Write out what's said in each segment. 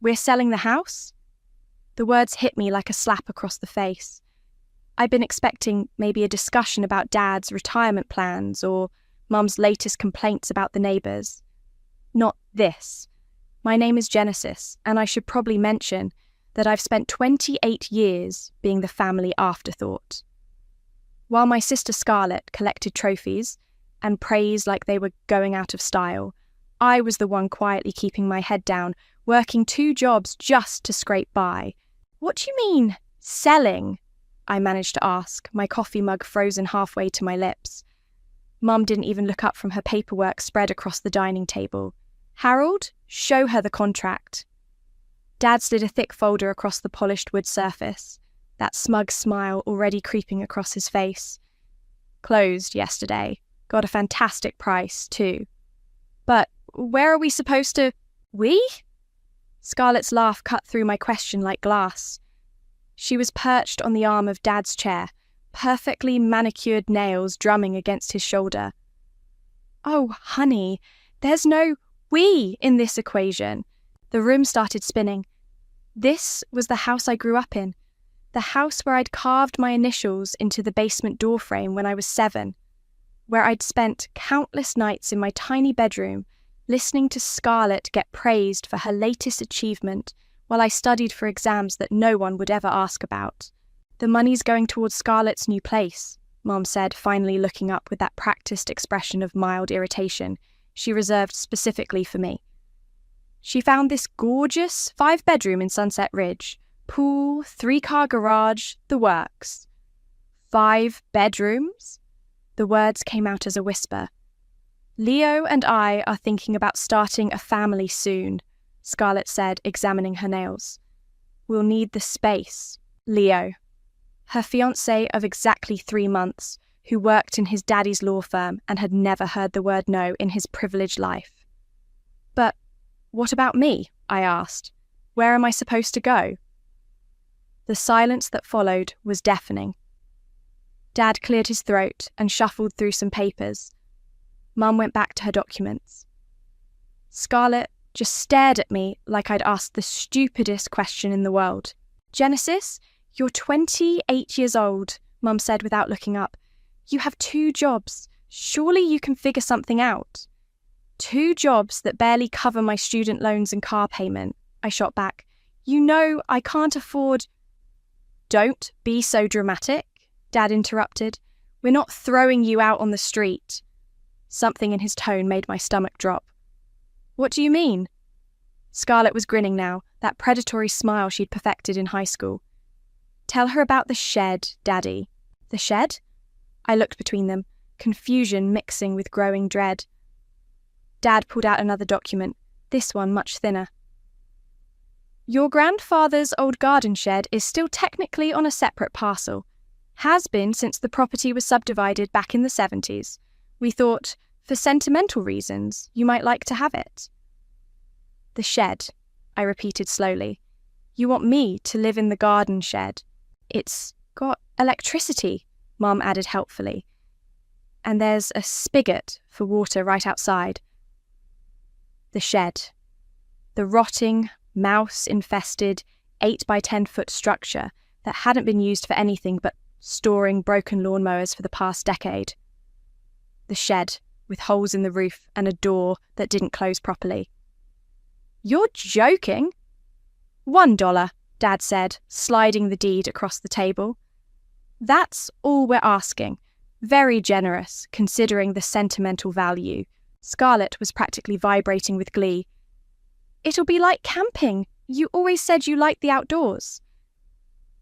We're selling the house? The words hit me like a slap across the face. I'd been expecting maybe a discussion about Dad's retirement plans or Mum's latest complaints about the neighbours. Not this. My name is Genesis, and I should probably mention that I've spent 28 years being the family afterthought. While my sister Scarlett collected trophies and praised like they were going out of style, I was the one quietly keeping my head down, working 2 jobs just to scrape by. What do you mean, selling? I managed to ask, my coffee mug frozen halfway to my lips. Mum didn't even look up from her paperwork spread across the dining table. Harold, show her the contract. Dad slid a thick folder across the polished wood surface, that smug smile already creeping across his face. Closed yesterday. Got a fantastic price, too. But where are we supposed to... We? Scarlett's laugh cut through my question like glass. She was perched on the arm of Dad's chair, perfectly manicured nails drumming against his shoulder. Oh, honey, there's no we in this equation. The room started spinning. This was the house I grew up in, the house where I'd carved my initials into the basement doorframe when I was 7, where I'd spent countless nights in my tiny bedroom listening to Scarlett get praised for her latest achievement while I studied for exams that no one would ever ask about. The money's going towards Scarlett's new place, Mom said, finally looking up with that practiced expression of mild irritation she reserved specifically for me. She found this gorgeous 5-bedroom in Sunset Ridge, pool, 3-car garage, the works. 5 bedrooms? The words came out as a whisper. Leo and I are thinking about starting a family soon, Scarlett said, examining her nails. We'll need the space. Leo, her fiancé of exactly 3 months, who worked in his daddy's law firm and had never heard the word no in his privileged life. But what about me? I asked. Where am I supposed to go? The silence that followed was deafening. Dad cleared his throat and shuffled through some papers. Mum went back to her documents. Scarlett just stared at me like I'd asked the stupidest question in the world. Genesis, you're 28 years old, Mum said without looking up. You have 2 jobs. Surely you can figure something out. 2 jobs that barely cover my student loans and car payment, I shot back. You know I can't afford... Don't be so dramatic, Dad interrupted. We're not throwing you out on the street. Something in his tone made my stomach drop. What do you mean? Scarlett was grinning now, that predatory smile she'd perfected in high school. Tell her about the shed, Daddy. The shed? I looked between them, confusion mixing with growing dread. Dad pulled out another document, this one much thinner. Your grandfather's old garden shed is still technically on a separate parcel. Has been since the property was subdivided back in the 70s. We thought, for sentimental reasons, you might like to have it. The shed, I repeated slowly. You want me to live in the garden shed? It's got electricity, Mum added helpfully. And there's a spigot for water right outside. The shed. The rotting, mouse-infested, 8 by 10-foot structure that hadn't been used for anything but storing broken lawnmowers for the past decade. The shed, with holes in the roof and a door that didn't close properly. You're joking? $1, Dad said, sliding the deed across the table. That's all we're asking. Very generous, considering the sentimental value. Scarlett was practically vibrating with glee. It'll be like camping. You always said you liked the outdoors.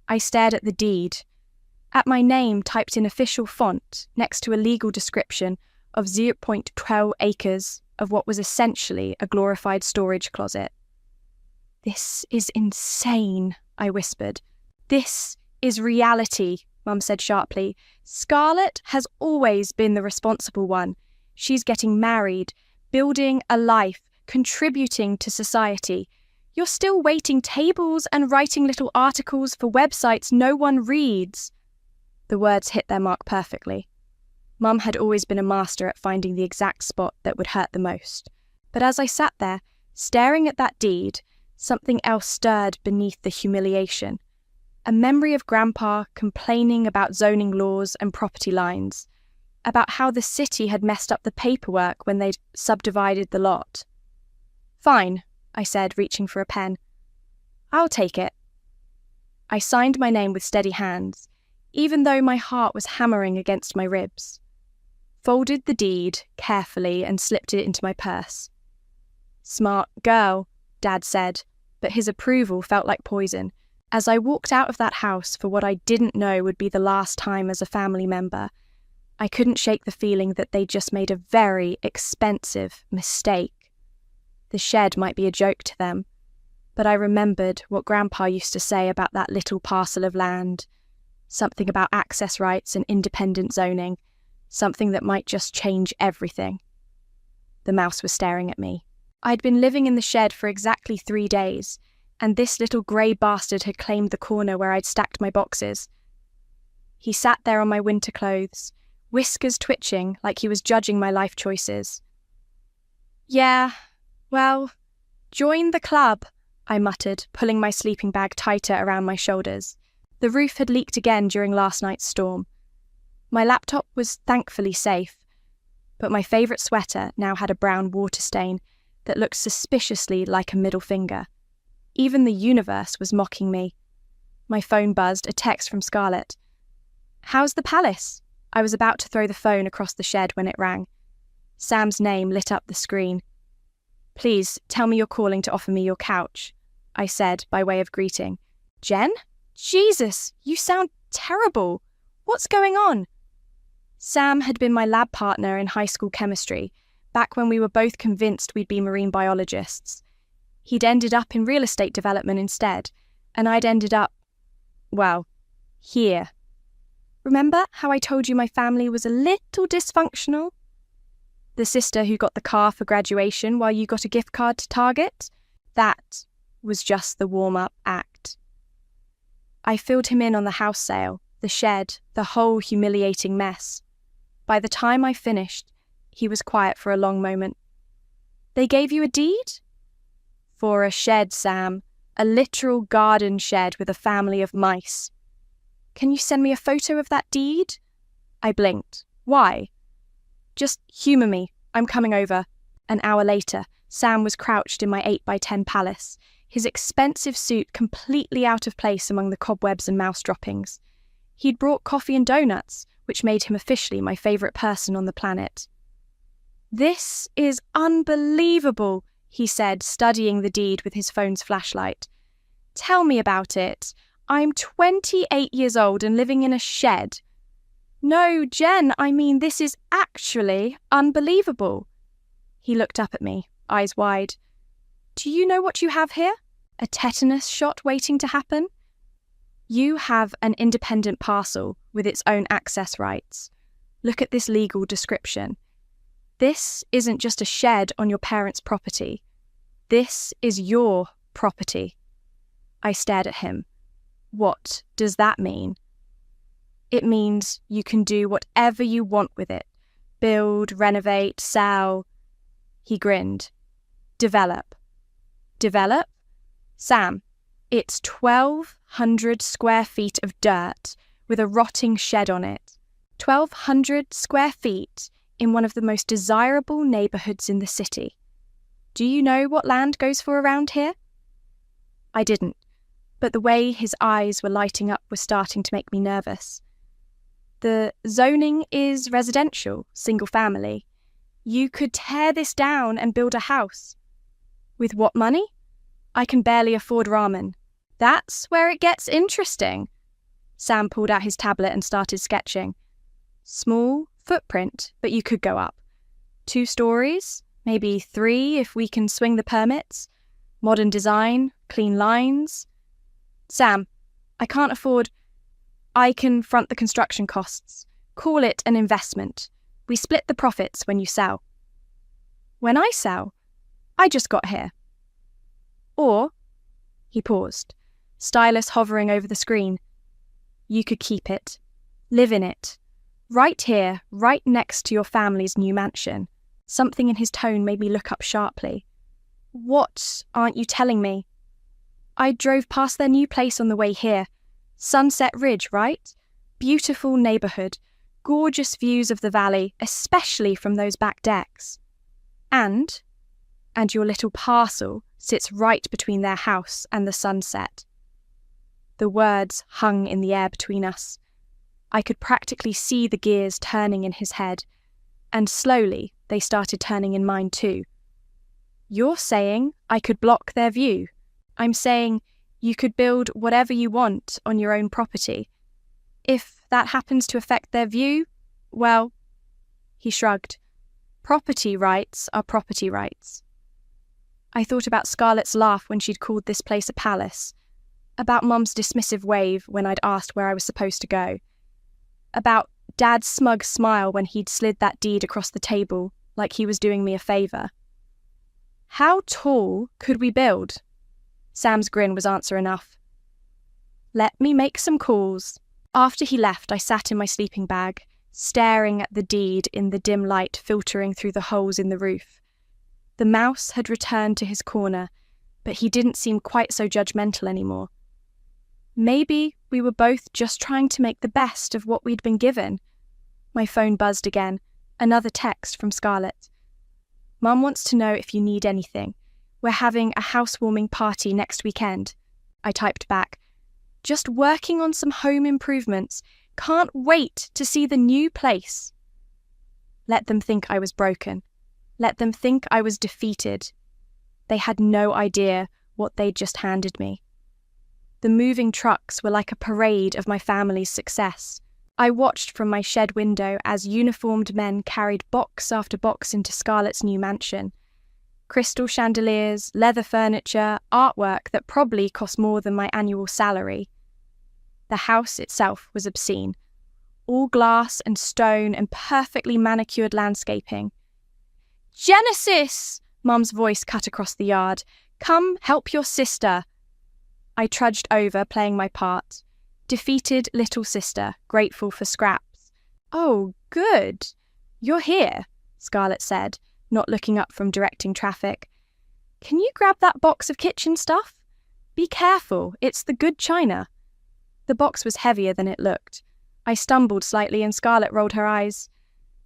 I stared at the deed, at my name typed in official font next to a legal description of 0.12 acres of what was essentially a glorified storage closet. This is insane, I whispered. This is reality, Mum said sharply. Scarlett has always been the responsible one. She's getting married, building a life, contributing to society. You're still waiting tables and writing little articles for websites no one reads. The words hit their mark perfectly. Mum had always been a master at finding the exact spot that would hurt the most. But as I sat there, staring at that deed, something else stirred beneath the humiliation. A memory of Grandpa complaining about zoning laws and property lines, about how the city had messed up the paperwork when they'd subdivided the lot. "Fine," I said, reaching for a pen. "I'll take it." I signed my name with steady hands, even though my heart was hammering against my ribs. Folded the deed carefully and slipped it into my purse. "Smart girl," Dad said, but his approval felt like poison. As I walked out of that house for what I didn't know would be the last time as a family member, I couldn't shake the feeling that they'd just made a very expensive mistake. The shed might be a joke to them, but I remembered what Grandpa used to say about that little parcel of land, something about access rights and independent zoning, something that might just change everything. The mouse was staring at me. I'd been living in the shed for exactly 3 days, and this little grey bastard had claimed the corner where I'd stacked my boxes. He sat there on my winter clothes, whiskers twitching like he was judging my life choices. "Yeah, well, join the club," I muttered, pulling my sleeping bag tighter around my shoulders. The roof had leaked again during last night's storm. My laptop was thankfully safe, but my favourite sweater now had a brown water stain that looked suspiciously like a middle finger. Even the universe was mocking me. My phone buzzed, a text from Scarlett. "How's the palace?" I was about to throw the phone across the shed when it rang. Sam's name lit up the screen. "Please, tell me you're calling to offer me your couch," I said by way of greeting. "Jen? Jesus, you sound terrible. What's going on?" Sam had been my lab partner in high school chemistry, back when we were both convinced we'd be marine biologists. He'd ended up in real estate development instead, and I'd ended up, well, here. Remember how I told you my family was a little dysfunctional? The sister who got the car for graduation while you got a gift card to Target? That was just the warm-up act. I filled him in on the house sale, the shed, the whole humiliating mess. By the time I finished, he was quiet for a long moment. "They gave you a deed?" "For a shed, Sam. A literal garden shed with a family of mice." "Can you send me a photo of that deed?" I blinked. "Why?" "Just humour me. I'm coming over." An hour later, Sam was crouched in my 8x10 palace, his expensive suit completely out of place among the cobwebs and mouse droppings. He'd brought coffee and donuts, which made him officially my favourite person on the planet. "This is unbelievable," he said, studying the deed with his phone's flashlight. "Tell me about it. I'm 28 years old and living in a shed." "No, Jen, I mean this is actually unbelievable." He looked up at me, eyes wide. "Do you know what you have here? A tetanus shot waiting to happen? You have an independent parcel with its own access rights. Look at this legal description. This isn't just a shed on your parents' property. This is your property." I stared at him. "What does that mean?" "It means you can do whatever you want with it. Build, renovate, sell." He grinned. "Develop." "Develop? Sam, it's 1,200 square feet of dirt with a rotting shed on it. 1,200 square feet in one of the most desirable neighbourhoods in the city. Do you know what land goes for around here?" I didn't, but the way his eyes were lighting up was starting to make me nervous. "The zoning is residential, single family. You could tear this down and build a house." "With what money? I can barely afford ramen." "That's where it gets interesting." Sam pulled out his tablet and started sketching. "Small footprint, but you could go up. 2 stories, maybe 3 if we can swing the permits. Modern design, clean lines." "Sam, I can't afford..." "I can front the construction costs. Call it an investment. We split the profits when you sell." "When I sell? I just got here." "Or," he paused, stylus hovering over the screen, "you could keep it. Live in it. Right here, right next to your family's new mansion." Something in his tone made me look up sharply. "What aren't you telling me?" I drove past their new place on the way here. Sunset Ridge, right? Beautiful neighborhood. Gorgeous views of the valley, especially from those back decks. And your little parcel sits right between their house and the sunset. The words hung in the air between us. I could practically see the gears turning in his head, and slowly they started turning in mine too. You're saying I could block their view. I'm saying you could build whatever you want on your own property. If that happens to affect their view, well, he shrugged. Property rights are property rights. I thought about Scarlett's laugh when she'd called this place a palace, about Mum's dismissive wave when I'd asked where I was supposed to go, about Dad's smug smile when he'd slid that deed across the table like he was doing me a favour. How tall could we build? Sam's grin was answer enough. Let me make some calls. After he left, I sat in my sleeping bag, staring at the deed in the dim light filtering through the holes in the roof. The mouse had returned to his corner, but he didn't seem quite so judgmental anymore. Maybe we were both just trying to make the best of what we'd been given. My phone buzzed again, another text from Scarlett. Mum wants to know if you need anything. We're having a housewarming party next weekend. I typed back. Just working on some home improvements. Can't wait to see the new place. Let them think I was broken. Let them think I was defeated. They had no idea what they'd just handed me. The moving trucks were like a parade of my family's success. I watched from my shed window as uniformed men carried box after box into Scarlett's new mansion. Crystal chandeliers, leather furniture, artwork that probably cost more than my annual salary. The house itself was obscene. All glass and stone and perfectly manicured landscaping. Genesis! Mum's voice cut across the yard. Come help your sister. I trudged over, playing my part. Defeated little sister, grateful for scraps. Oh, good. You're here, Scarlett said, not looking up from directing traffic. Can you grab that box of kitchen stuff? Be careful, it's the good china. The box was heavier than it looked. I stumbled slightly and Scarlett rolled her eyes.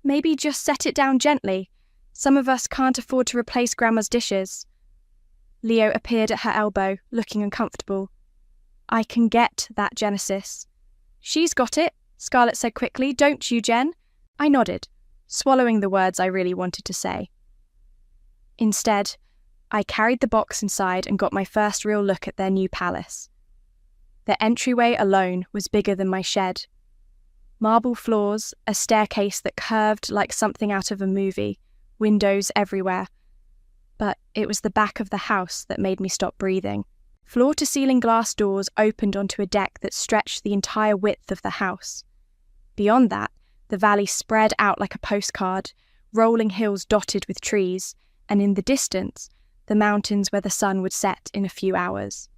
Maybe just set it down gently. Some of us can't afford to replace Grandma's dishes. Leo appeared at her elbow, looking uncomfortable. I can get that, Genesis. She's got it, Scarlett said quickly. Don't you, Jen? I nodded, swallowing the words I really wanted to say. Instead, I carried the box inside and got my first real look at their new palace. The entryway alone was bigger than my shed. Marble floors, a staircase that curved like something out of a movie, windows everywhere. But it was the back of the house that made me stop breathing. Floor-to-ceiling glass doors opened onto a deck that stretched the entire width of the house. Beyond that, the valley spread out like a postcard, rolling hills dotted with trees, and in the distance, the mountains where the sun would set in a few hours.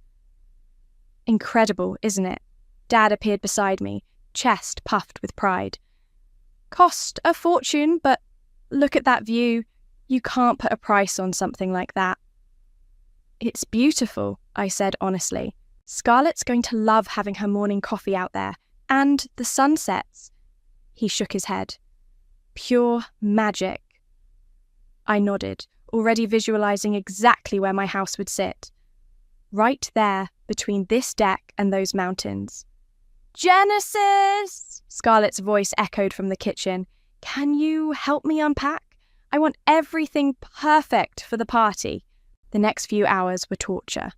Incredible, isn't it? Dad appeared beside me, chest puffed with pride. Cost a fortune, but look at that view. You can't put a price on something like that. It's beautiful, I said honestly. Scarlett's going to love having her morning coffee out there, and the sunsets. He shook his head. Pure magic. I nodded, already visualizing exactly where my house would sit. Right there, between this deck and those mountains. Genesis! Scarlett's voice echoed from the kitchen. Can you help me unpack? I want everything perfect for the party. The next few hours were torture.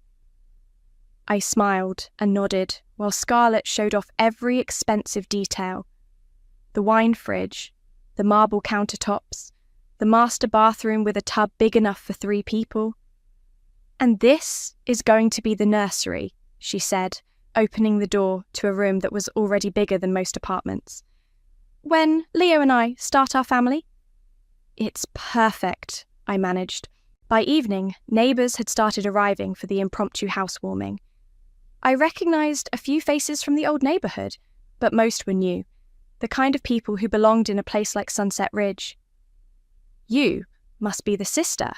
I smiled and nodded while Scarlett showed off every expensive detail. The wine fridge, the marble countertops, the master bathroom with a tub big enough for 3 people. And this is going to be the nursery, she said, opening the door to a room that was already bigger than most apartments. When Leo and I start our family? It's perfect, I managed. By evening, neighbours had started arriving for the impromptu housewarming. I recognised a few faces from the old neighbourhood, but most were new, the kind of people who belonged in a place like Sunset Ridge. You must be the sister,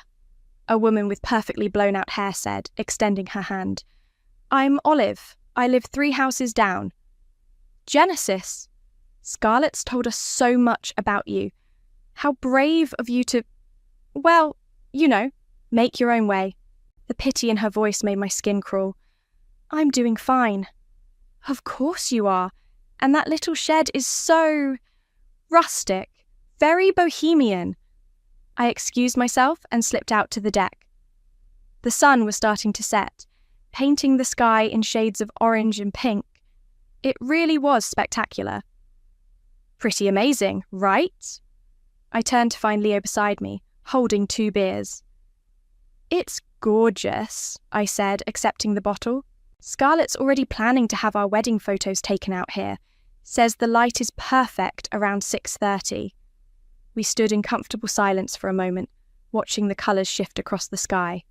a woman with perfectly blown-out hair said, extending her hand. I'm Olive. I live 3 houses down. Genesis. Scarlett's told us so much about you. How brave of you to, well, make your own way. The pity in her voice made my skin crawl. I'm doing fine. Of course you are. And that little shed is so rustic, very bohemian. I excused myself and slipped out to the deck. The sun was starting to set, painting the sky in shades of orange and pink. It really was spectacular. Pretty amazing, right? I turned to find Leo beside me, holding 2 beers. It's gorgeous, I said, accepting the bottle. Scarlett's already planning to have our wedding photos taken out here. Says the light is perfect around 6:30. We stood in comfortable silence for a moment, watching the colours shift across the sky.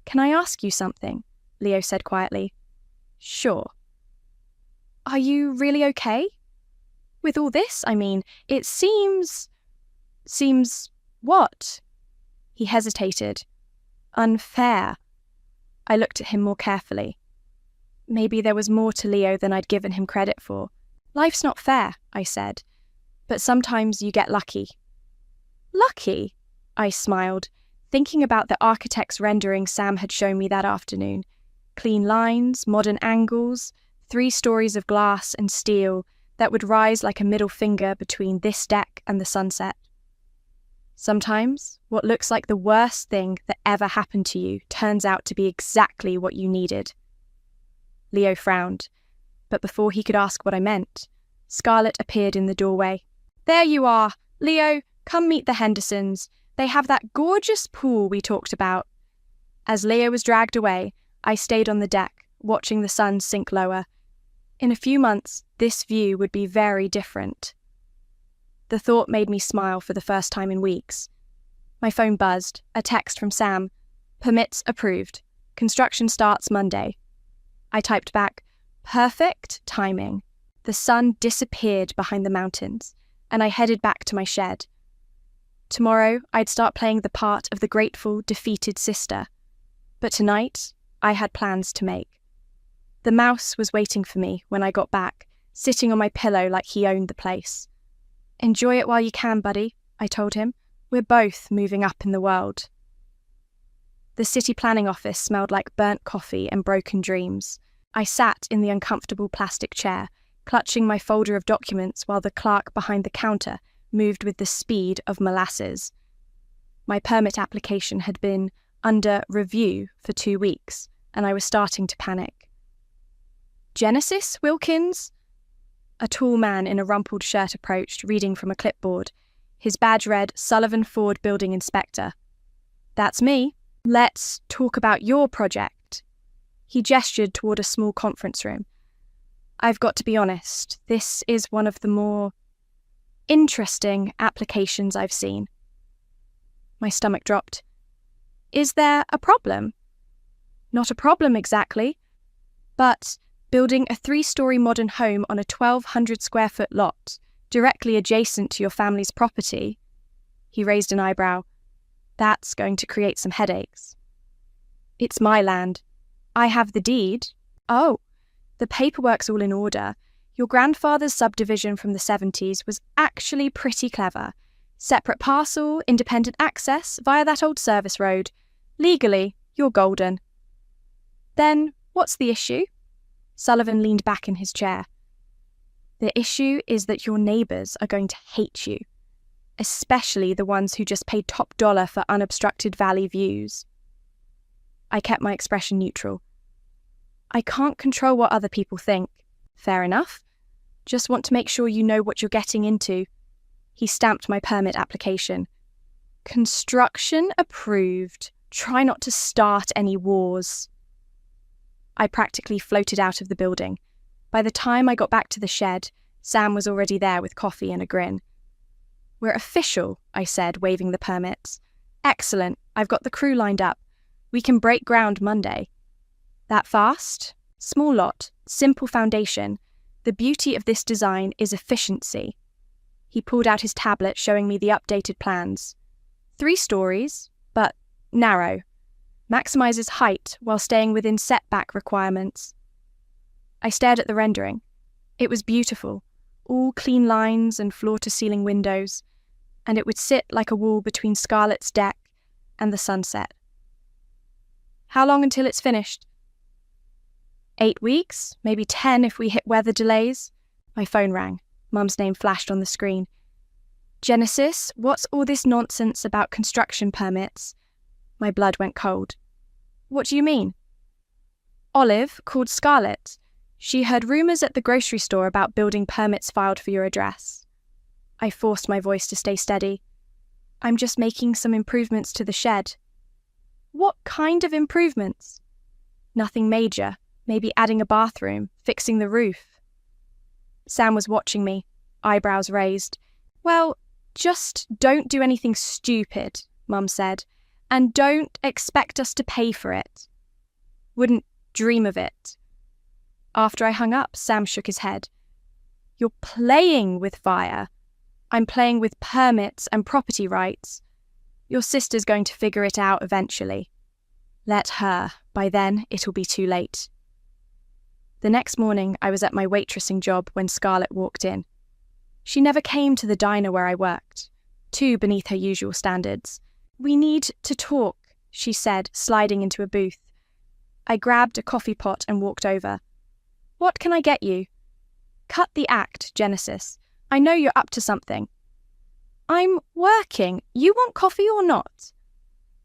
Can I ask you something? Leo said quietly. Sure. Are you really okay? With all this, I mean, it seems what? He hesitated. Unfair. I looked at him more carefully. Maybe there was more to Leo than I'd given him credit for. Life's not fair, I said, but sometimes you get lucky. Lucky? I smiled, thinking about the architect's rendering Sam had shown me that afternoon. Clean lines, modern angles, 3 stories of glass and steel that would rise like a middle finger between this deck and the sunset. Sometimes, what looks like the worst thing that ever happened to you turns out to be exactly what you needed. Leo frowned, but before he could ask what I meant, Scarlett appeared in the doorway. There you are! Leo, come meet the Hendersons. They have that gorgeous pool we talked about. As Leo was dragged away, I stayed on the deck, watching the sun sink lower. In a few months, this view would be very different. The thought made me smile for the first time in weeks. My phone buzzed, a text from Sam. Permits approved. Construction starts Monday. I typed back, perfect timing. The sun disappeared behind the mountains, and I headed back to my shed. Tomorrow, I'd start playing the part of the grateful, defeated sister. But tonight, I had plans to make. The mouse was waiting for me when I got back, sitting on my pillow like he owned the place. Enjoy it while you can, buddy, I told him. We're both moving up in the world. The city planning office smelled like burnt coffee and broken dreams. I sat in the uncomfortable plastic chair, clutching my folder of documents while the clerk behind the counter moved with the speed of molasses. My permit application had been under review for 2 weeks, and I was starting to panic. Genesis, Wilkins? A tall man in a rumpled shirt approached, reading from a clipboard. His badge read Sullivan Ford Building Inspector. That's me. Let's talk about your project. He gestured toward a small conference room. I've got to be honest, this is one of the more interesting applications I've seen. My stomach dropped. Is there a problem? Not a problem exactly, but building a 3-story modern home on a 1,200 square foot lot, directly adjacent to your family's property. He raised an eyebrow. That's going to create some headaches. It's my land. I have the deed. Oh, the paperwork's all in order. Your grandfather's subdivision from the 70s was actually pretty clever. Separate parcel, independent access via that old service road. Legally, you're golden. Then, what's the issue? Sullivan leaned back in his chair. The issue is that your neighbours are going to hate you, especially the ones who just paid top dollar for unobstructed valley views. I kept my expression neutral. I can't control what other people think. Fair enough. Just want to make sure you know what you're getting into. He stamped my permit application. Construction approved. Try not to start any wars. I practically floated out of the building. By the time I got back to the shed, Sam was already there with coffee and a grin. We're official, I said, waving the permits. Excellent. I've got the crew lined up. We can break ground Monday. That fast? Small lot, simple foundation. The beauty of this design is efficiency. He pulled out his tablet, showing me the updated plans. 3 stories, but narrow. maximizes height while staying within setback requirements. I stared at the rendering. It was beautiful, all clean lines and floor-to-ceiling windows, and it would sit like a wall between Scarlett's deck and the sunset. How long until it's finished? 8 weeks, maybe 10 if we hit weather delays. My phone rang. Mum's name flashed on the screen. Genesis, what's all this nonsense about construction permits? My blood went cold. What do you mean? Olive called Scarlett. She heard rumours at the grocery store about building permits filed for your address. I forced my voice to stay steady. I'm just making some improvements to the shed. What kind of improvements? Nothing major. Maybe adding a bathroom, fixing the roof. Sam was watching me, eyebrows raised. Well, just don't do anything stupid, Mum said, and don't expect us to pay for it. Wouldn't dream of it. After I hung up, Sam shook his head. You're playing with fire. I'm playing with permits and property rights. Your sister's going to figure it out eventually. Let her. By then, it'll be too late. The next morning, I was at my waitressing job when Scarlett walked in. She never came to the diner where I worked, too beneath her usual standards. We need to talk, she said, sliding into a booth. I grabbed a coffee pot and walked over. What can I get you? Cut the act, Genesis. I know you're up to something. I'm working. You want coffee or not?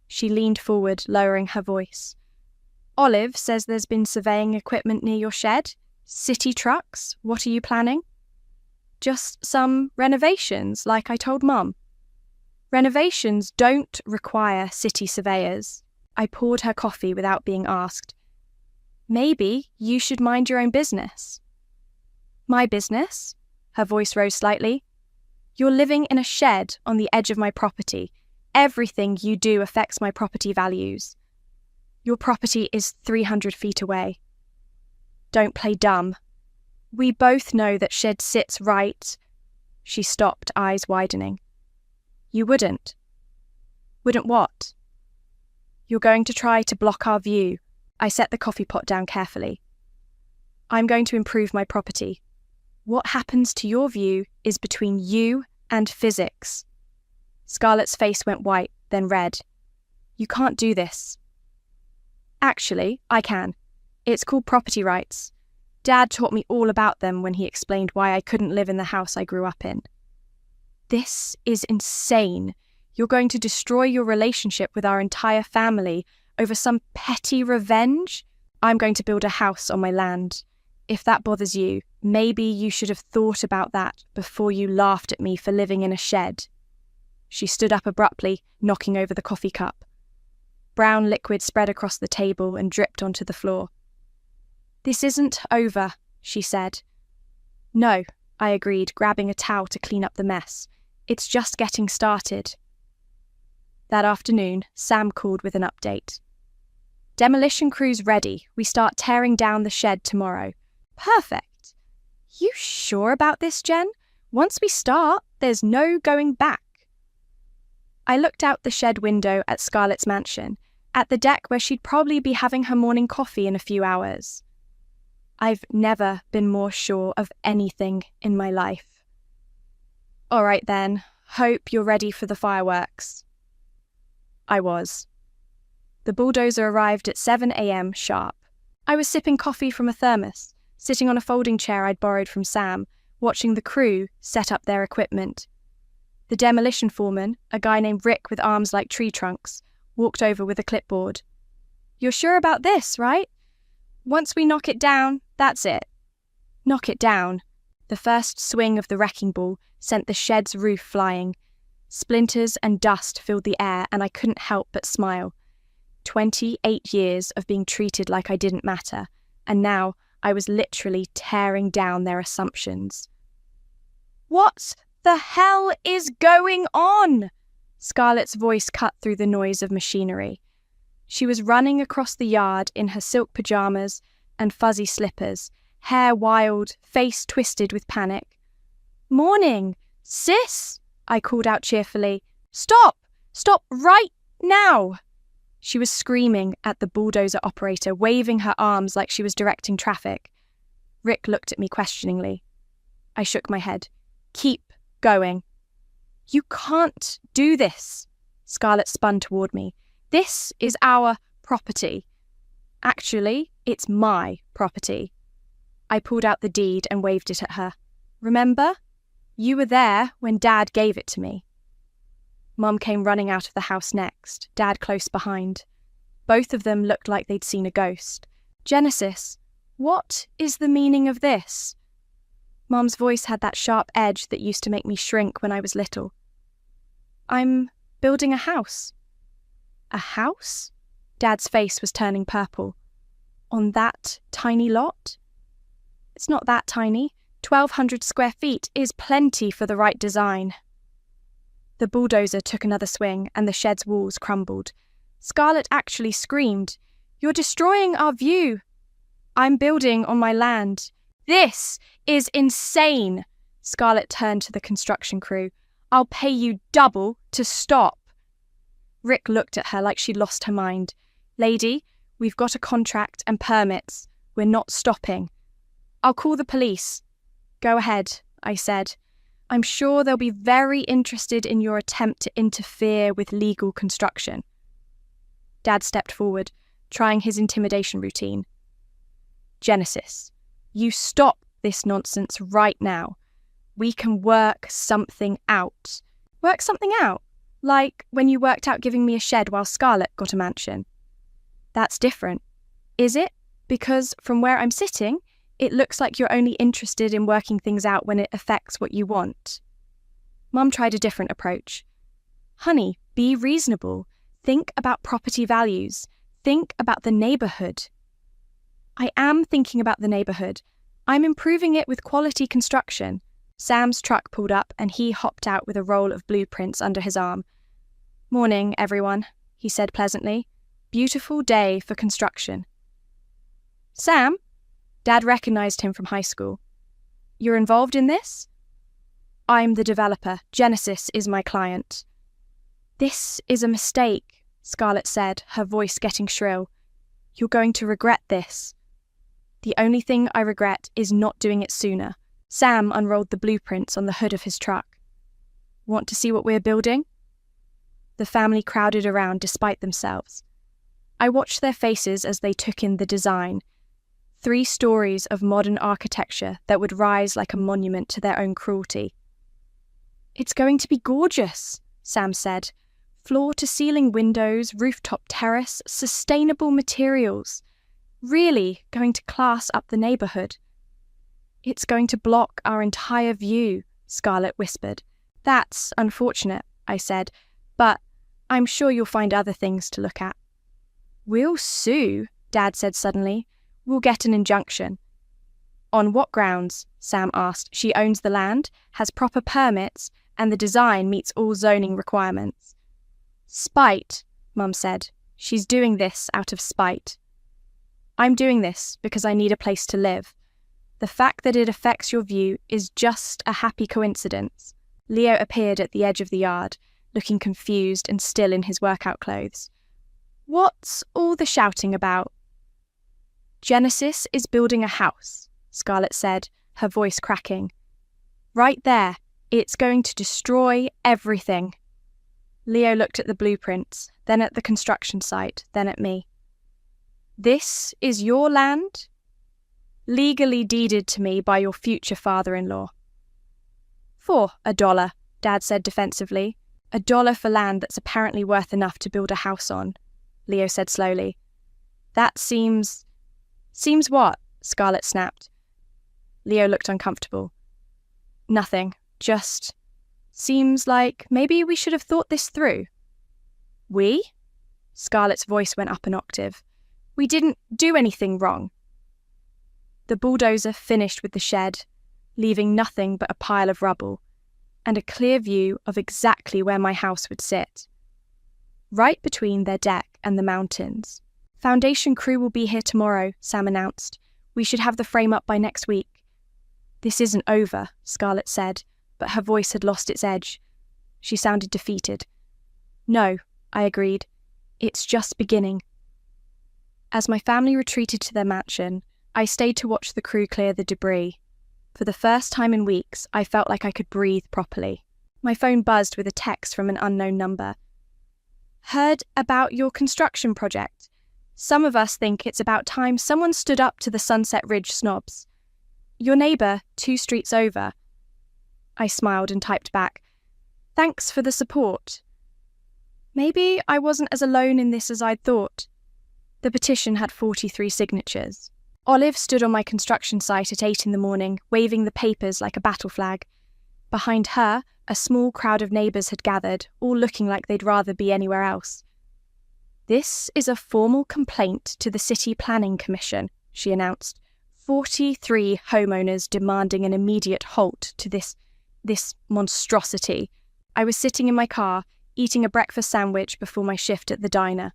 She leaned forward, lowering her voice. Olive says there's been surveying equipment near your shed. City trucks. What are you planning? Just some renovations, like I told Mum. Renovations don't require city surveyors. I poured her coffee without being asked. Maybe you should mind your own business. My business? Her voice rose slightly. You're living in a shed on the edge of my property. Everything you do affects my property values. Your property is 300 feet away. Don't play dumb. We both know that shed sits right. She stopped, eyes widening. You wouldn't. Wouldn't what? You're going to try to block our view. I set the coffee pot down carefully. I'm going to improve my property. What happens to your view is between you and physics. Scarlett's face went white, then red. You can't do this. Actually, I can. It's called property rights. Dad taught me all about them when he explained why I couldn't live in the house I grew up in. This is insane. You're going to destroy your relationship with our entire family over some petty revenge? I'm going to build a house on my land. If that bothers you, maybe you should have thought about that before you laughed at me for living in a shed. She stood up abruptly, knocking over the coffee cup. Brown liquid spread across the table and dripped onto the floor. This isn't over, she said. No, I agreed, grabbing a towel to clean up the mess. It's just getting started. That afternoon, Sam called with an update. Demolition crew's ready. We start tearing down the shed tomorrow. Perfect. You sure about this, Jen? Once we start, there's no going back. I looked out the shed window at Scarlett's mansion, at the deck where she'd probably be having her morning coffee in a few hours. I've never been more sure of anything in my life. All right then, hope you're ready for the fireworks. I was. The bulldozer arrived at 7 a.m. sharp. I was sipping coffee from a thermos, sitting on a folding chair I'd borrowed from Sam, watching the crew set up their equipment. The demolition foreman, a guy named Rick with arms like tree trunks, walked over with a clipboard. You're sure about this, right? Once we knock it down, that's it. Knock it down. The first swing of the wrecking ball sent the shed's roof flying. Splinters and dust filled the air, and I couldn't help but smile. 28 years of being treated like I didn't matter, and now I was literally tearing down their assumptions. What the hell is going on? Scarlett's voice cut through the noise of machinery. She was running across the yard in her silk pajamas and fuzzy slippers, hair wild, face twisted with panic. Morning, sis, I called out cheerfully. Stop! Stop right now! She was screaming at the bulldozer operator, waving her arms like she was directing traffic. Rick looked at me questioningly. I shook my head. Keep going. You can't do this. Scarlett spun toward me. This is our property. Actually, it's my property. I pulled out the deed and waved it at her. Remember? You were there when Dad gave it to me. Mum came running out of the house next, Dad close behind. Both of them looked like they'd seen a ghost. Genesis, what is the meaning of this? Mum's voice had that sharp edge that used to make me shrink when I was little. I'm building a house. A house? Dad's face was turning purple. On that tiny lot? It's not that tiny. 1,200 square feet is plenty for the right design. The bulldozer took another swing and the shed's walls crumbled. Scarlett actually screamed, "You're destroying our view. I'm building on my land. This is insane." Scarlett turned to the construction crew. "I'll pay you double to stop." Rick looked at her like she'd lost her mind. "Lady, we've got a contract and permits. We're not stopping." "I'll call the police." "Go ahead," I said. "I'm sure they'll be very interested in your attempt to interfere with legal construction." Dad stepped forward, trying his intimidation routine. "Genesis, you stop this nonsense right now. We can work something out." "Work something out? Like when you worked out giving me a shed while Scarlett got a mansion?" "That's different." "Is it? Because from where I'm sitting, it looks like you're only interested in working things out when it affects what you want." Mum tried a different approach. "Honey, be reasonable. Think about property values. Think about the neighbourhood." "I am thinking about the neighbourhood. I'm improving it with quality construction." Sam's truck pulled up and he hopped out with a roll of blueprints under his arm. "Morning, everyone," he said pleasantly. "Beautiful day for construction." "Sam?" Dad recognized him from high school. "You're involved in this?" "I'm the developer. Genesis is my client." "This is a mistake," Scarlett said, her voice getting shrill. "You're going to regret this." "The only thing I regret is not doing it sooner." Sam unrolled the blueprints on the hood of his truck. "Want to see what we're building?" The family crowded around despite themselves. I watched their faces as they took in the design. 3 stories of modern architecture that would rise like a monument to their own cruelty. "It's going to be gorgeous," Sam said. "Floor-to-ceiling windows, rooftop terrace, sustainable materials. Really going to class up the neighbourhood." "It's going to block our entire view," Scarlett whispered. "That's unfortunate," I said, "but I'm sure you'll find other things to look at." "We'll sue," Dad said suddenly. "We'll get an injunction." "On what grounds?" Sam asked. "She owns the land, has proper permits, and the design meets all zoning requirements." "Spite," Mum said. "She's doing this out of spite." "I'm doing this because I need a place to live. The fact that it affects your view is just a happy coincidence." Leo appeared at the edge of the yard, looking confused and still in his workout clothes. "What's all the shouting about?" "Genesis is building a house," Scarlett said, her voice cracking. "Right there. It's going to destroy everything." Leo looked at the blueprints, then at the construction site, then at me. "This is your land?" "Legally deeded to me by your future father-in-law." "For $1, Dad said defensively. $1 for land that's apparently worth enough to build a house on," Leo said slowly. "That seems what?" Scarlett snapped. Leo looked uncomfortable. "Nothing, just seems like maybe we should have thought this through." "We?" Scarlett's voice went up an octave. "We didn't do anything wrong." The bulldozer finished with the shed, leaving nothing but a pile of rubble, and a clear view of exactly where my house would sit. Right between their deck and the mountains. "Foundation crew will be here tomorrow," Sam announced. "We should have the frame up by next week." "This isn't over," Scarlett said, but her voice had lost its edge. She sounded defeated. "No," I agreed. It's just beginning. As my family retreated to their mansion, I stayed to watch the crew clear the debris. For the first time in weeks, I felt like I could breathe properly. My phone buzzed with a text from an unknown number. Heard about your construction project. Some of us think it's about time someone stood up to the Sunset Ridge snobs. Your neighbour, 2 streets over. I smiled and typed back, "Thanks for the support." Maybe I wasn't as alone in this as I'd thought. The petition had 43 signatures. Olive stood on my construction site at 8 in the morning, waving the papers like a battle flag. Behind her, a small crowd of neighbours had gathered, all looking like they'd rather be anywhere else. "This is a formal complaint to the City Planning Commission," she announced. 43 homeowners demanding an immediate halt to this monstrosity. I was sitting in my car, eating a breakfast sandwich before my shift at the diner.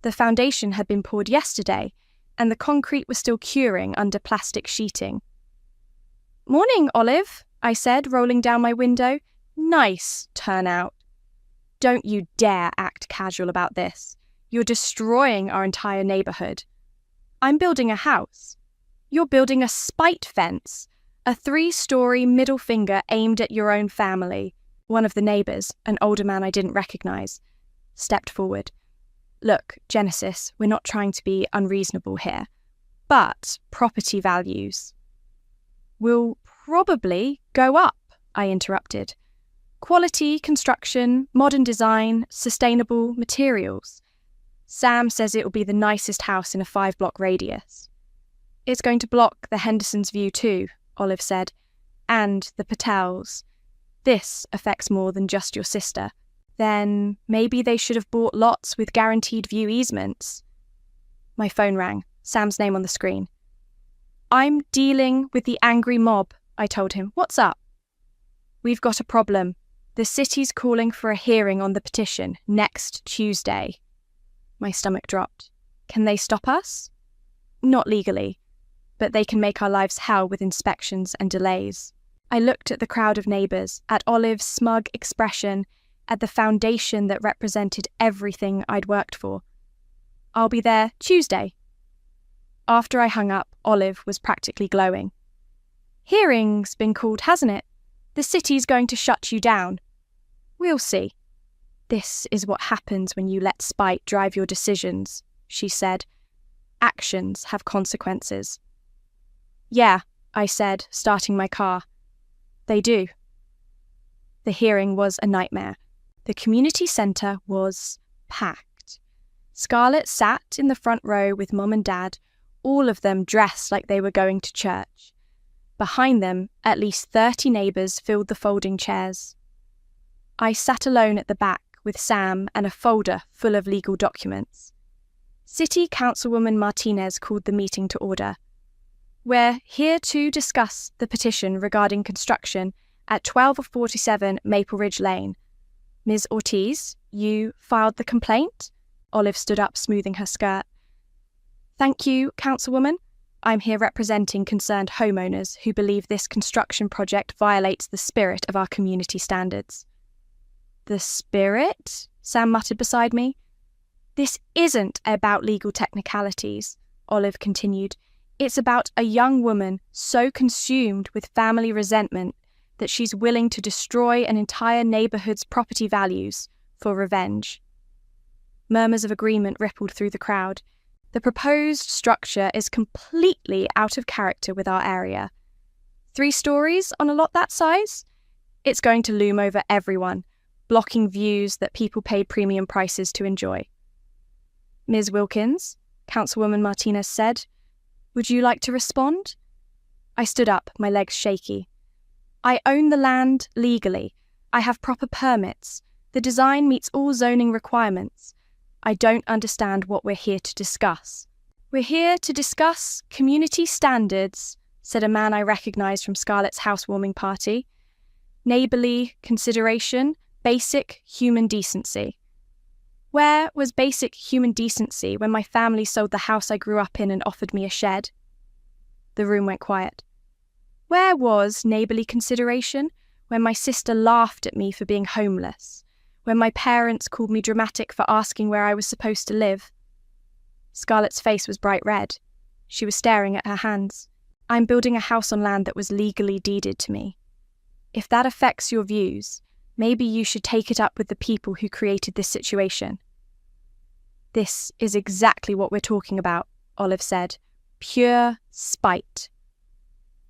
The foundation had been poured yesterday, and the concrete was still curing under plastic sheeting. "Morning, Olive," I said, rolling down my window. "Nice turnout." "Don't you dare act casual about this. You're destroying our entire neighbourhood." "I'm building a house." "You're building a spite fence, a 3-story middle finger aimed at your own family." One of the neighbours, an older man I didn't recognise, stepped forward. "Look, Genesis, we're not trying to be unreasonable here, but property values will probably go up," I interrupted. "Quality construction, modern design, sustainable materials. Sam says it will be the nicest house in a 5-block radius." "It's going to block the Hendersons' view too," Olive said, "and the Patels. This affects more than just your sister." "Then maybe they should have bought lots with guaranteed view easements." My phone rang, Sam's name on the screen. "I'm dealing with the angry mob," I told him. "What's up?" "We've got a problem. The city's calling for a hearing on the petition next Tuesday." My stomach dropped. "Can they stop us?" "Not legally, but they can make our lives hell with inspections and delays." I looked at the crowd of neighbours, at Olive's smug expression, at the foundation that represented everything I'd worked for. "I'll be there Tuesday." After I hung up, Olive was practically glowing. "Hearing's been called, hasn't it? The city's going to shut you down." "We'll see." "This is what happens when you let spite drive your decisions," she said. "Actions have consequences." "Yeah," I said, starting my car. "They do." The hearing was a nightmare. The community centre was packed. Scarlett sat in the front row with Mum and Dad, all of them dressed like they were going to church. Behind them, at least 30 neighbours filled the folding chairs. I sat alone at the back with Sam and a folder full of legal documents. City Councilwoman Martinez called the meeting to order. "We're here to discuss the petition regarding construction at 1247 Maple Ridge Lane. Ms. Ortiz, you filed the complaint?" Olive stood up, smoothing her skirt. "Thank you, Councilwoman. I'm here representing concerned homeowners who believe this construction project violates the spirit of our community standards." "The spirit?" Sam muttered beside me. "This isn't about legal technicalities," Olive continued. "It's about a young woman so consumed with family resentment that she's willing to destroy an entire neighbourhood's property values for revenge." Murmurs of agreement rippled through the crowd. The proposed structure is completely out of character with our area. 3 stories on a lot that size? It's going to loom over everyone, blocking views that people paid premium prices to enjoy. "Ms. Wilkins," Councilwoman Martinez said, "would you like to respond?" I stood up, my legs shaky. "I own the land legally. I have proper permits. The design meets all zoning requirements. I don't understand what we're here to discuss." "We're here to discuss community standards," said a man I recognised from Scarlett's housewarming party. "Neighbourly consideration, basic human decency." Where was basic human decency when my family sold the house I grew up in and offered me a shed? The room went quiet. Where was neighbourly consideration when my sister laughed at me for being homeless? when my parents called me dramatic for asking where I was supposed to live. Scarlett's face was bright red. She was staring at her hands. I'm building a house on land that was legally deeded to me. If that affects your views, maybe you should take it up with the people who created this situation. This is exactly what we're talking about, Olive said. Pure spite.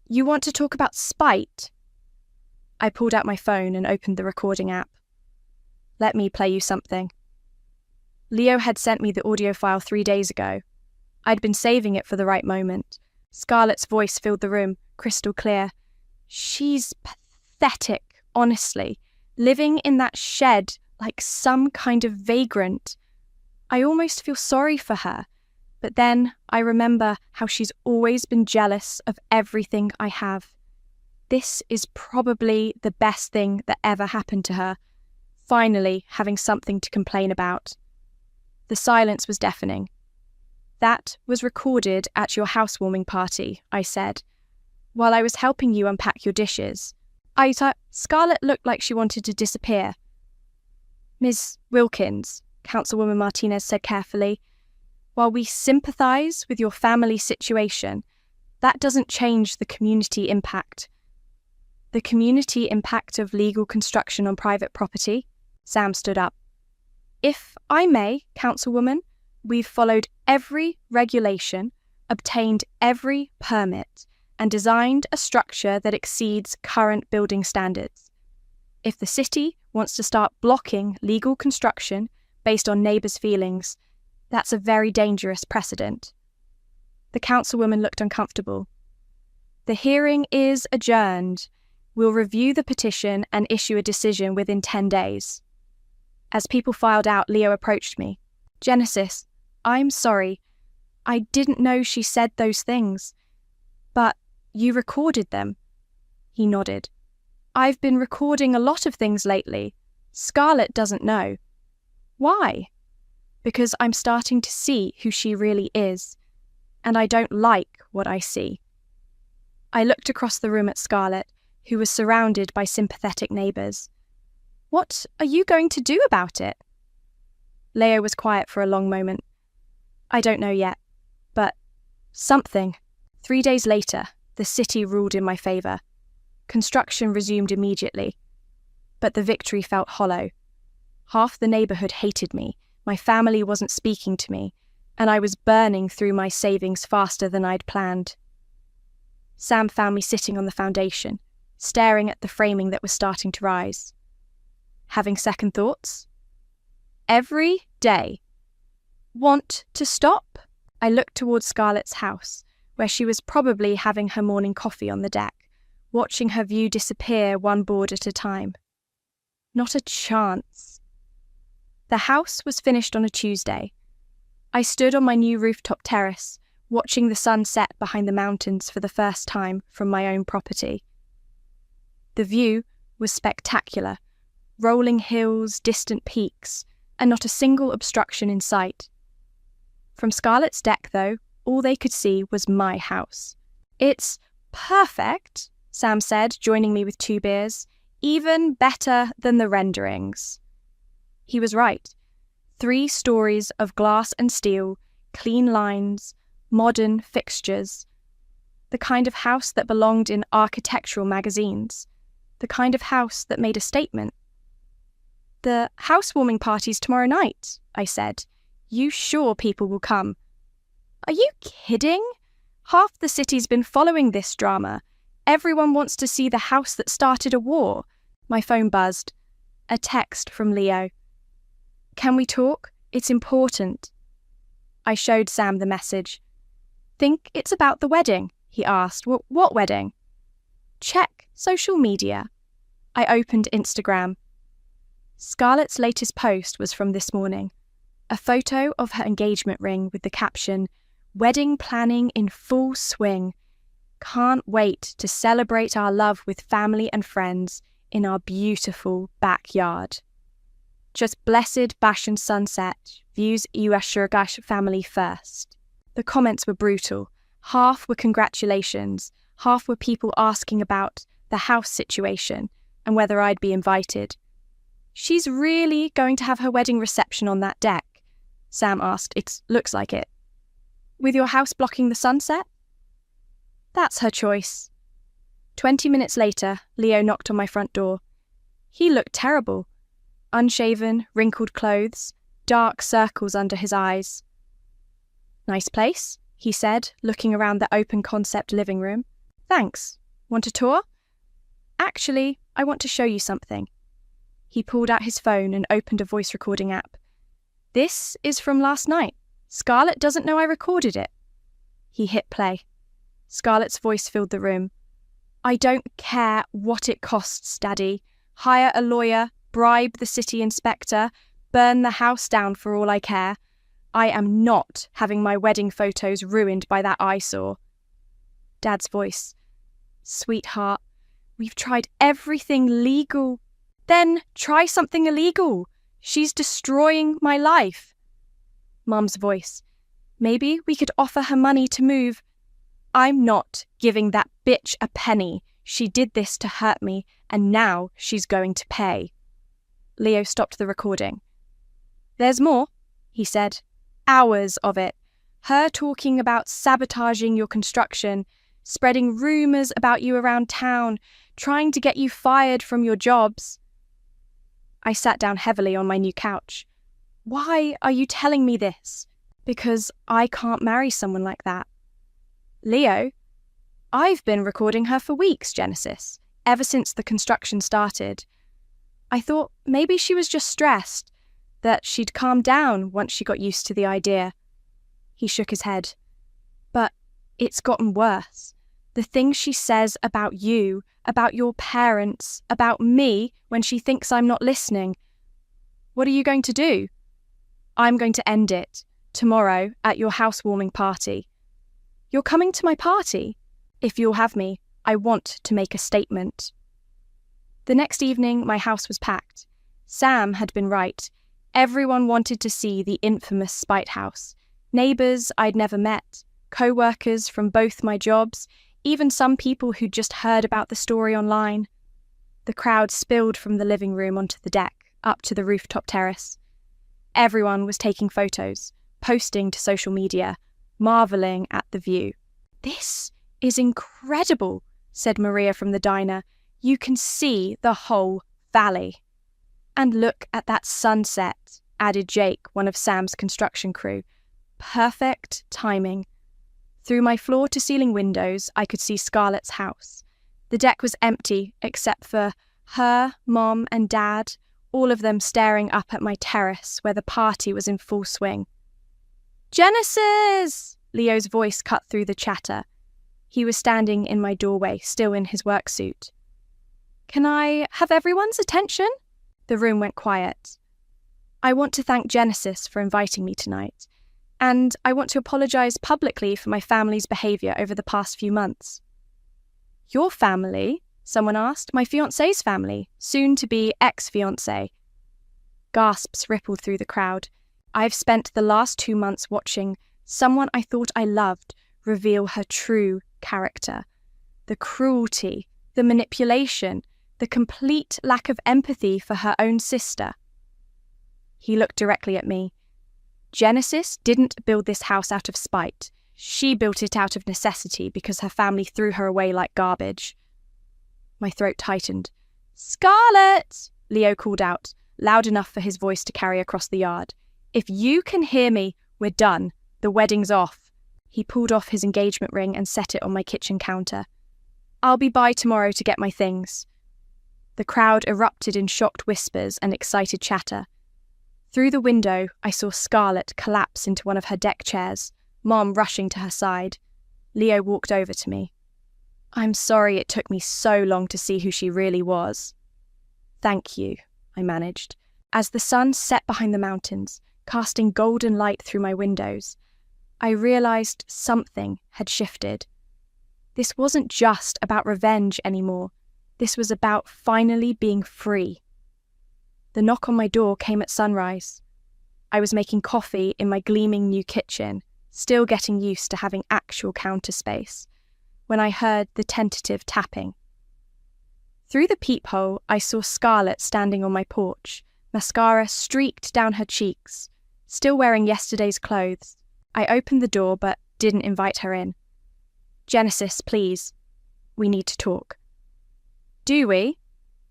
You want to talk about spite? I pulled out my phone and opened the recording app. Let me play you something. Leo had sent me the audio file 3 days ago. I'd been saving it for the right moment. Scarlett's voice filled the room, crystal clear. She's pathetic, honestly. Living in that shed like some kind of vagrant. I almost feel sorry for her. But then I remember how she's always been jealous of everything I have. This is probably the best thing that ever happened to her. Finally having something to complain about. The silence was deafening. That was recorded at your housewarming party, I said, while I was helping you unpack your dishes. Scarlett looked like she wanted to disappear. Ms. Wilkins, Councilwoman Martinez said carefully, while we sympathise with your family situation, that doesn't change the community impact. The community impact of legal construction on private property? Sam stood up. If I may, Councilwoman, we've followed every regulation, obtained every permit, and designed a structure that exceeds current building standards. If the city wants to start blocking legal construction based on neighbours' feelings, that's a very dangerous precedent. The councilwoman looked uncomfortable. The hearing is adjourned. We'll review the petition and issue a decision within 10 days. As people filed out, Leo approached me. Genesis, I'm sorry. I didn't know she said those things. But you recorded them. He nodded. I've been recording a lot of things lately. Scarlett doesn't know. Why? Because I'm starting to see who she really is, and I don't like what I see. I looked across the room at Scarlett, who was surrounded by sympathetic neighbours. What are you going to do about it? Leo was quiet for a long moment. I don't know yet, but something. 3 days later, the city ruled in my favour. Construction resumed immediately, but the victory felt hollow. Half the neighbourhood hated me, my family wasn't speaking to me, and I was burning through my savings faster than I'd planned. Sam found me sitting on the foundation, staring at the framing that was starting to rise. Having second thoughts? Every day. Want to stop? I looked towards Scarlett's house, where she was probably having her morning coffee on the deck, watching her view disappear one board at a time. Not a chance. The house was finished on a Tuesday. I stood on my new rooftop terrace, watching the sun set behind the mountains for the first time from my own property. The view was spectacular, rolling hills, distant peaks, and not a single obstruction in sight. From Scarlett's deck, though, all they could see was my house. It's perfect, Sam said, joining me with 2 beers. Even better than the renderings. He was right. 3 stories of glass and steel, clean lines, modern fixtures. The kind of house that belonged in architectural magazines. The kind of house that made a statement. The housewarming party's tomorrow night, I said. You sure people will come? Are you kidding? Half the city's been following this drama. Everyone wants to see the house that started a war. My phone buzzed. A text from Leo. Can we talk? It's important. I showed Sam the message. Think it's about the wedding? He asked. What wedding? Check social media. I opened Instagram. Scarlett's latest post was from this morning. A photo of her engagement ring with the caption, "Wedding planning in full swing. Can't wait to celebrate our love with family and friends in our beautiful backyard. Just blessed Bashan sunset, views Iwashurgash family first." The comments were brutal. Half were congratulations, half were people asking about the house situation and whether I'd be invited. She's really going to have her wedding reception on that deck? Sam asked. It looks like it. With your house blocking the sunset? That's her choice. 20 minutes later, Leo knocked on my front door. He looked terrible. Unshaven, wrinkled clothes, dark circles under his eyes. Nice place, he said, looking around the open-concept living room. Thanks. Want a tour? Actually, I want to show you something. He pulled out his phone and opened a voice recording app. This is from last night. Scarlett doesn't know I recorded it. He hit play. Scarlett's voice filled the room. I don't care what it costs, Daddy. Hire a lawyer, bribe the city inspector, burn the house down for all I care. I am not having my wedding photos ruined by that eyesore. Dad's voice. Sweetheart, we've tried everything legal. Then try something illegal. She's destroying my life. Mum's voice. Maybe we could offer her money to move. I'm not giving that bitch a penny. She did this to hurt me, and now she's going to pay. Leo stopped the recording. There's more, he said. Hours of it. Her talking about sabotaging your construction, spreading rumours about you around town, trying to get you fired from your jobs. I sat down heavily on my new couch. Why are you telling me this? Because I can't marry someone like that. Leo, I've been recording her for weeks, Genesis, ever since the construction started. I thought maybe she was just stressed, that she'd calm down once she got used to the idea. He shook his head. But it's gotten worse. The things she says about you, about your parents, about me when she thinks I'm not listening. What are you going to do? I'm going to end it, tomorrow at your housewarming party. You're coming to my party? If you'll have me, I want to make a statement. The next evening, my house was packed. Sam had been right. Everyone wanted to see the infamous Spite House. Neighbours I'd never met, co-workers from both my jobs, even some people who'd just heard about the story online. The crowd spilled from the living room onto the deck, up to the rooftop terrace. Everyone was taking photos, posting to social media, marvelling at the view. This is incredible, said Maria from the diner. You can see the whole valley. And look at that sunset, added Jake, one of Sam's construction crew. Perfect timing. Through my floor-to-ceiling windows, I could see Scarlett's house. The deck was empty, except for her, Mom, and Dad, all of them staring up at my terrace where the party was in full swing. Genesis! Leo's voice cut through the chatter. He was standing in my doorway, still in his work suit. Can I have everyone's attention? The room went quiet. I want to thank Genesis for inviting me tonight, and I want to apologise publicly for my family's behaviour over the past few months. Your family? Someone asked. My fiancé's family, soon-to-be ex-fiancé. Gasps rippled through the crowd. I've spent the last 2 months watching someone I thought I loved reveal her true character. The cruelty, the manipulation, the complete lack of empathy for her own sister. He looked directly at me. Genesis didn't build this house out of spite. She built it out of necessity because her family threw her away like garbage. My throat tightened. Scarlett! Leo called out, loud enough for his voice to carry across the yard. If you can hear me, we're done. The wedding's off. He pulled off his engagement ring and set it on my kitchen counter. I'll be by tomorrow to get my things. The crowd erupted in shocked whispers and excited chatter. Through the window, I saw Scarlett collapse into one of her deck chairs, Mom rushing to her side. Leo walked over to me. I'm sorry it took me so long to see who she really was. Thank you, I managed. As the sun set behind the mountains, casting golden light through my windows, I realised something had shifted. This wasn't just about revenge anymore. This was about finally being free. The knock on my door came at sunrise. I was making coffee in my gleaming new kitchen, still getting used to having actual counter space, when I heard the tentative tapping. Through the peephole, I saw Scarlett standing on my porch, mascara streaked down her cheeks, still wearing yesterday's clothes. I opened the door but didn't invite her in. "Genesis, please. We need to talk." "Do we?"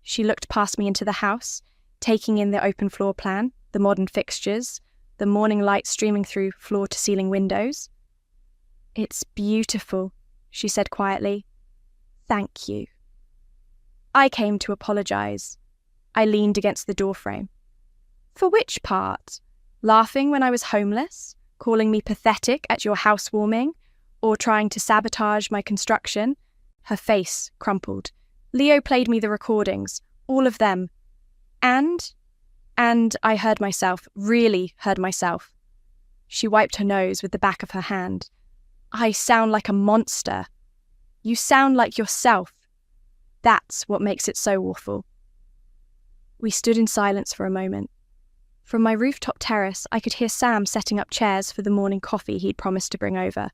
She looked past me into the house, taking in the open floor plan, the modern fixtures, the morning light streaming through floor-to-ceiling windows. "It's beautiful," she said quietly. "Thank you." I came to apologize. I leaned against the doorframe. "For which part? Laughing when I was homeless? Calling me pathetic at your housewarming? Or trying to sabotage my construction?" Her face crumpled. "Leo played me the recordings, all of them. And I heard myself, really heard myself." She wiped her nose with the back of her hand. "I sound like a monster. You sound like yourself. That's what makes it so awful." We stood in silence for a moment. From my rooftop terrace, I could hear Sam setting up chairs for the morning coffee he'd promised to bring over.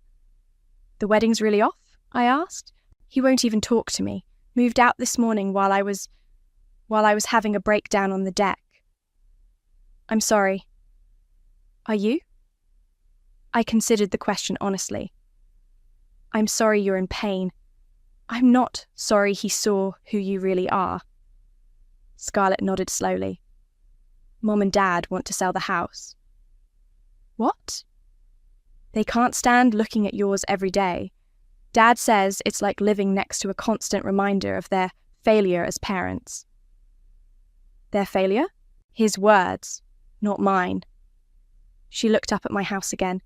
"The wedding's really off?" I asked. "He won't even talk to me. Moved out this morning while I was having a breakdown on the deck." "I'm sorry." "Are you?" I considered the question honestly. "I'm sorry you're in pain. I'm not sorry he saw who you really are." Scarlett nodded slowly. "Mom and Dad want to sell the house." "What?" "They can't stand looking at yours every day. Dad says it's like living next to a constant reminder of their failure as parents." "Their failure?" His words, not mine. She looked up at my house again.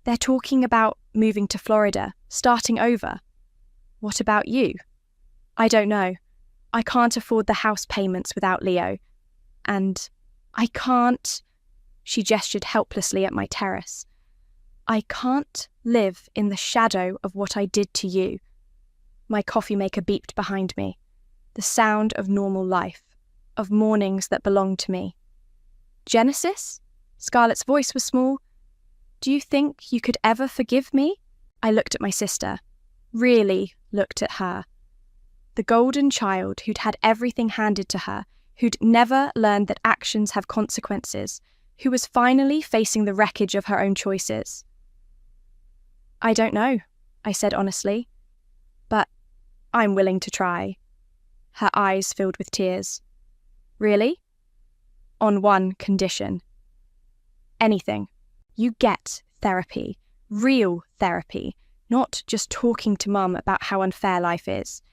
"They're talking about moving to Florida, starting over. What about you?" "I don't know. I can't afford the house payments without Leo. And I can't..." She gestured helplessly at my terrace. "I can't live in the shadow of what I did to you." My coffee maker beeped behind me. The sound of normal life, of mornings that belonged to me. "Genesis?" Scarlett's voice was small. "Do you think you could ever forgive me?" I looked at my sister. Really looked at her. The golden child who'd had everything handed to her, who'd never learned that actions have consequences, who was finally facing the wreckage of her own choices. "I don't know," I said honestly, "but I'm willing to try." Her eyes filled with tears. "Really?" "On one condition." "Anything. You get therapy, real therapy, not just talking to Mum about how unfair life is.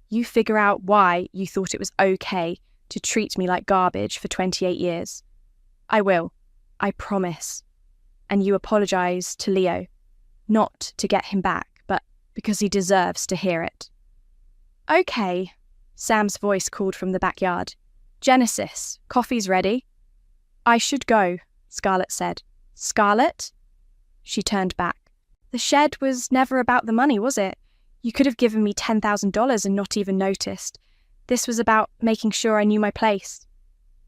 You figure out why you thought it was okay to treat me like garbage for 28 years. I will. I promise. And you apologize to Leo, not to get him back, but because he deserves to hear it." "Okay," Sam's voice called from the backyard. "Genesis, coffee's ready." "I should go," Scarlett said. "Scarlett?" She turned back. "The shed was never about the money, was it? You could have given me $10,000 and not even noticed. This was about making sure I knew my place."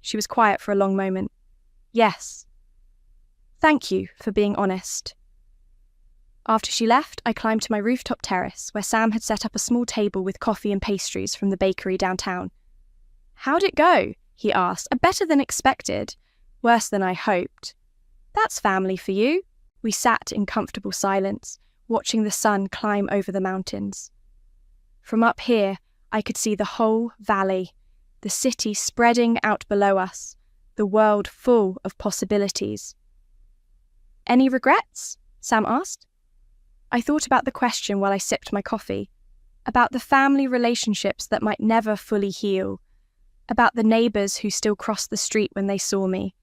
She was quiet for a long moment. "Yes. Thank you for being honest." After she left, I climbed to my rooftop terrace where Sam had set up a small table with coffee and pastries from the bakery downtown. "How'd it go?" he asked. "Better than expected. Worse than I hoped." "That's family for you." We sat in comfortable silence, watching the sun climb over the mountains. From up here, I could see the whole valley, the city spreading out below us, the world full of possibilities. "Any regrets?" Sam asked. I thought about the question while I sipped my coffee, about the family relationships that might never fully heal, about the neighbours who still crossed the street when they saw me,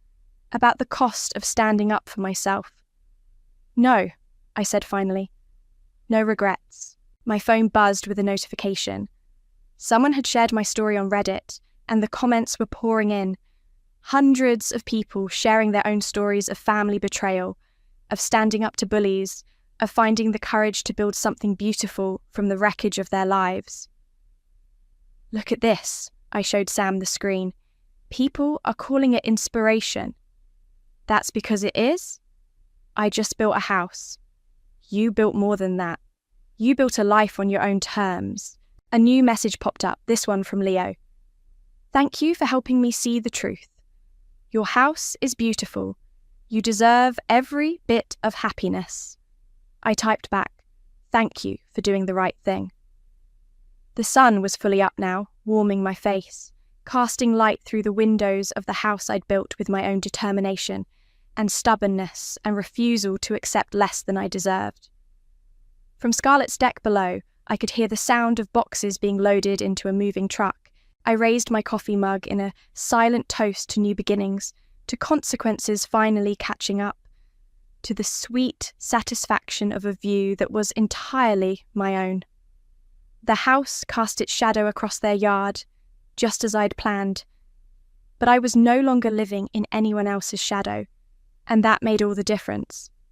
about the cost of standing up for myself. "No," I said finally. "No regrets." My phone buzzed with a notification. Someone had shared my story on Reddit, and the comments were pouring in. Hundreds of people sharing their own stories of family betrayal, of standing up to bullies, of finding the courage to build something beautiful from the wreckage of their lives. "Look at this," I showed Sam the screen. "People are calling it inspiration." "That's because it is?" "I just built a house. You built more than that. You built a life on your own terms. A new message popped up, this one from Leo. Thank you for helping me see the truth. Your house is beautiful. You deserve every bit of happiness. I typed back, thank you for doing the right thing. The sun was fully up now, warming my face, casting light through the windows of the house I'd built with my own determination and stubbornness and refusal to accept less than I deserved. From Scarlett's deck below, I could hear the sound of boxes being loaded into a moving truck. I raised my coffee mug in a silent toast to new beginnings, to consequences finally catching up, to the sweet satisfaction of a view that was entirely my own. The house cast its shadow across their yard, just as I'd planned, but I was no longer living in anyone else's shadow, and that made all the difference.